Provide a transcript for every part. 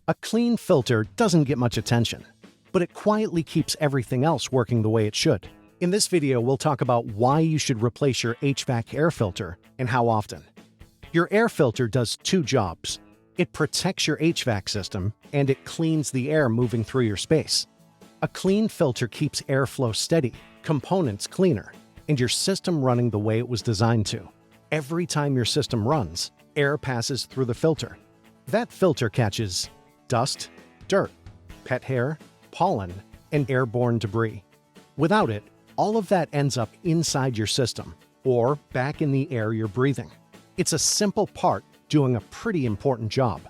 A clean filter doesn't get much attention, but it quietly keeps everything else working the way it should. In this video, we'll talk about why you should replace your HVAC air filter and how often. Your air filter does two jobs. It protects your HVAC system, and it cleans the air moving through your space. A clean filter keeps airflow steady, components cleaner, and your system running the way it was designed to. Every time your system runs, air passes through the filter. That filter catches dust, dirt, pet hair, pollen, and airborne debris. Without it, all of that ends up inside your system or back in the air you're breathing. It's a simple part doing a pretty important job.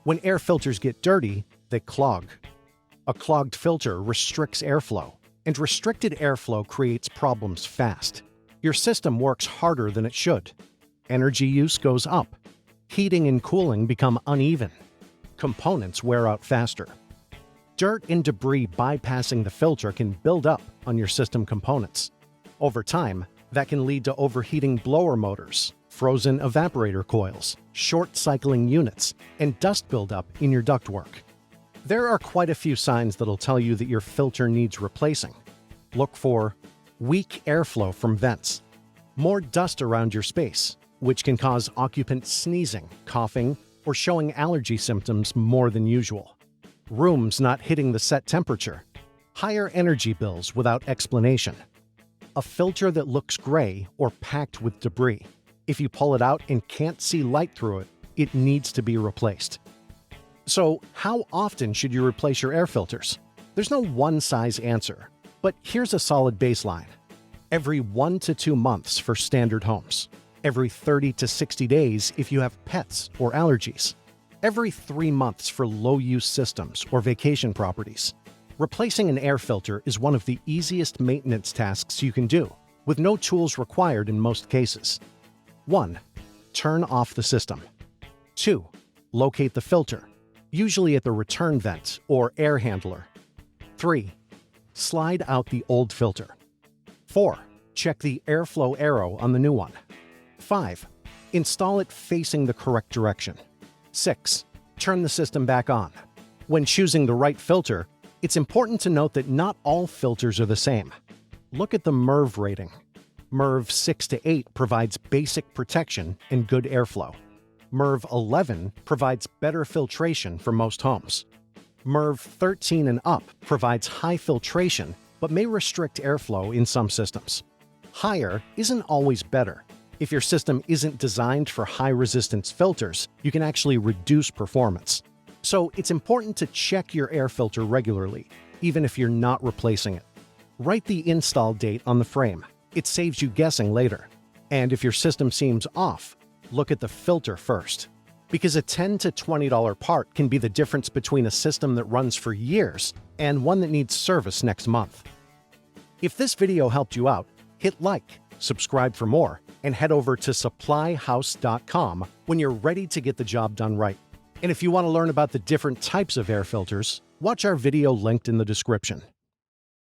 When air filters get dirty, they clog. A clogged filter restricts airflow, and restricted airflow creates problems fast. Your system works harder than it should. Energy use goes up. Heating and cooling become uneven. Components wear out faster. Dirt and debris bypassing the filter can build up on your system components. Over time, that can lead to overheating blower motors, frozen evaporator coils, short-cycling units, and dust buildup in your ductwork. There are quite a few signs that'll tell you that your filter needs replacing. Look for weak airflow from vents, more dust around your space, which can cause occupants sneezing, coughing, or showing allergy symptoms more than usual. Rooms not hitting the set temperature. Higher energy bills without explanation. A filter that looks gray or packed with debris. If you pull it out and can't see light through it, it needs to be replaced. So, how often should you replace your air filters? There's no one-size answer, but here's a solid baseline. Every 1 to 2 months for standard homes. Every 30 to 60 days if you have pets or allergies. Every 3 months for low-use systems or vacation properties. Replacing an air filter is one of the easiest maintenance tasks you can do, with no tools required in most cases. 1. Turn off the system. 2. Locate the filter, usually at the return vent or air handler. 3. Slide out the old filter. 4. Check the airflow arrow on the new one. 5. Install it facing the correct direction. 6. Turn the system back on. When choosing the right filter, it's important to note that not all filters are the same. Look at the MERV rating. MERV 6 to 8 provides basic protection and good airflow. MERV 11 provides better filtration for most homes. MERV 13 and up provides high filtration but may restrict airflow in some systems. Higher isn't always better. If your system isn't designed for high-resistance filters, you can actually reduce performance. So it's important to check your air filter regularly, even if you're not replacing it. Write the install date on the frame. It saves you guessing later. And if your system seems off, look at the filter first. Because a $10 to $20 part can be the difference between a system that runs for years and one that needs service next month. If this video helped you out, hit like, subscribe for more, and head over to SupplyHouse.com when you're ready to get the job done right. And if you want to learn about the different types of air filters, watch our video linked in the description.